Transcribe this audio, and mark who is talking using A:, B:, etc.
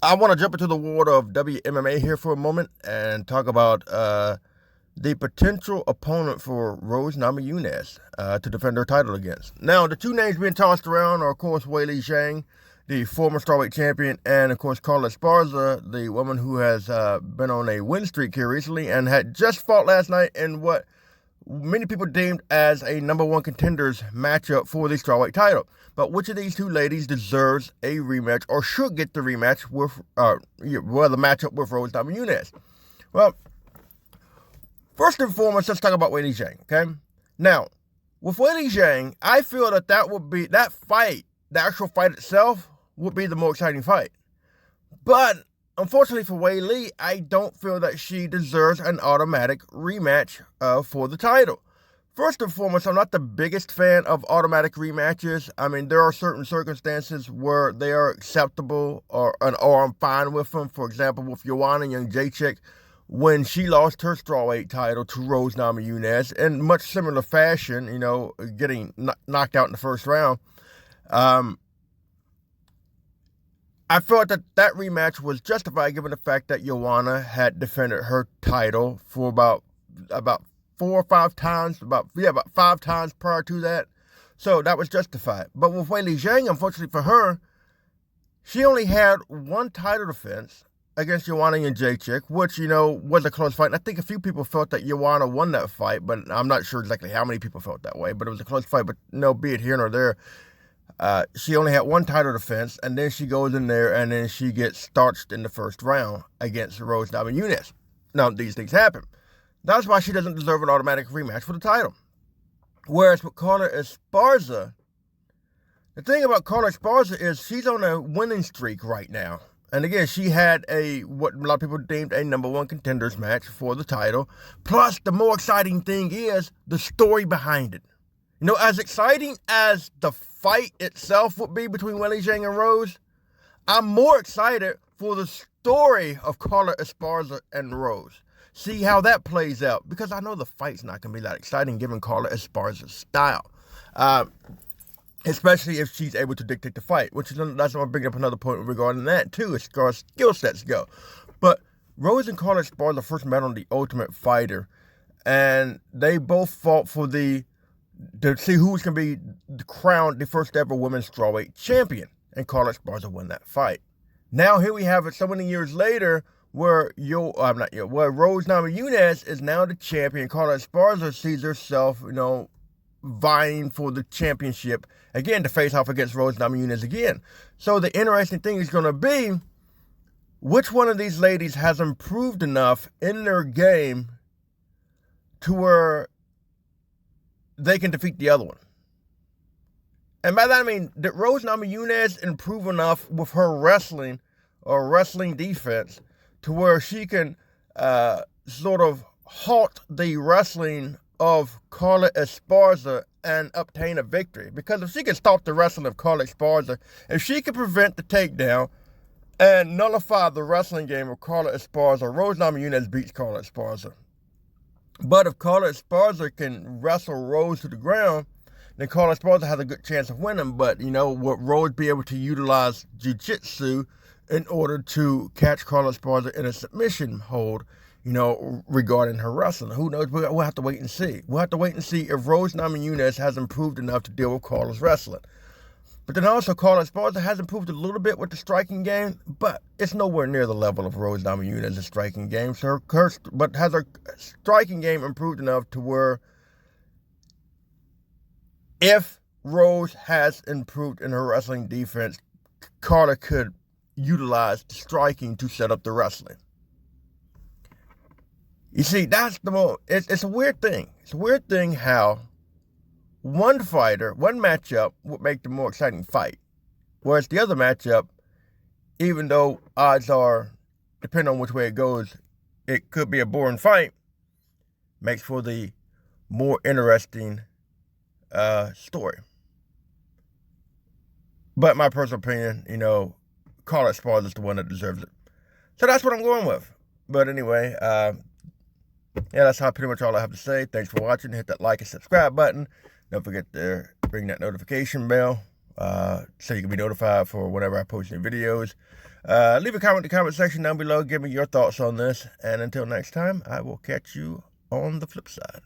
A: I want to jump into the world of WMMA here for a moment and talk about the potential opponent for Rose Namajunas to defend her title against. Now, the two names being tossed around are, of course, Weili Zhang, the former strawweight champion, and, of course, Carla Esparza, the woman who has been on a win streak here recently and had just fought last night in what many people deemed as a number one contenders matchup for the strawweight title. But which of these two ladies deserves a rematch or should get the rematch with, the matchup with Rose Namajunas? Well, first and foremost, let's talk about Weili Zhang, okay? Now, with Weili Zhang, I feel that fight, the actual fight itself, would be the more exciting fight. But unfortunately for Weili, I don't feel that she deserves an automatic rematch for the title. First and foremost, I'm not the biggest fan of automatic rematches. I mean, there are certain circumstances where they are acceptable or I'm fine with them. For example, with Joanna Jędrzejczyk, when she lost her strawweight title to Rose Namajunas in much similar fashion, getting knocked out in the first round. I felt that rematch was justified given the fact that Joanna had defended her title for about 4 or 5 times, about 5 times prior to that. So that was justified. But with Weili Zhang, unfortunately for her, she only had one title defense against Joanna Jędrzejczyk, which, was a close fight. And I think a few people felt that Joanna won that fight, but I'm not sure exactly how many people felt that way. But it was a close fight. But be it here nor there, she only had one title defense, and then she goes in there and then she gets starched in the first round against Rose Namajunas. Now, these things happen. That's why she doesn't deserve an automatic rematch for the title. Whereas with Carla Esparza, the thing about Carla Esparza is she's on a winning streak right now. And again, she had what a lot of people deemed a number one contenders match for the title. Plus, the more exciting thing is the story behind it. As exciting as the fight itself would be between Weili Zhang and Rose, I'm more excited for the story of Carla Esparza and Rose. See how that plays out, because I know the fight's not going to be that exciting given Carla Esparza's style, especially if she's able to dictate the fight, that's going to bring up another point regarding that too, as far as skill sets go. But Rose and Carla Esparza first met on The Ultimate Fighter, and they both fought to see who's going to be crowned the first ever women's strawweight champion, and Carla Esparza won that fight. Now here we have it so many years later, where Rose Namajunas is now the champion. Carla Esparza sees herself, vying for the championship again to face off against Rose Namajunas again. So the interesting thing is going to be which one of these ladies has improved enough in their game to where they can defeat the other one. And by that I mean, did Rose Namajunas improve enough with her wrestling or wrestling defense to where she can sort of halt the wrestling of Carla Esparza and obtain a victory? Because if she can stop the wrestling of Carla Esparza, if she can prevent the takedown and nullify the wrestling game of Carla Esparza, Rose Namajunas beats Carla Esparza. But if Carla Esparza can wrestle Rose to the ground, then Carla Esparza has a good chance of winning. But, would Rose be able to utilize jiu-jitsu in order to catch Carla Esparza in a submission hold, regarding her wrestling? Who knows? We'll have to wait and see. We'll have to wait and see if Rose Namajunas has improved enough to deal with Carla's wrestling. But then also, Carla Esparza has improved a little bit with the striking game, but it's nowhere near the level of Rose Namajunas' striking game. But has her striking game improved enough to where if Rose has improved in her wrestling defense, Carla could utilize the striking to set up the wrestling. You see, it's a weird thing. It's a weird thing how one matchup would make the more exciting fight, whereas the other matchup, even though odds are, depending on which way it goes, it could be a boring fight, makes for the more interesting story. But my personal opinion, Carla Esparza is the one that deserves it. So that's what I'm going with. But anyway, that's pretty much all I have to say. Thanks for watching. Hit that like and subscribe button. Don't forget to ring that notification bell. so you can be notified for whenever I post new videos. Leave a comment in the comment section down below. Give me your thoughts on this. And until next time, I will catch you on the flip side.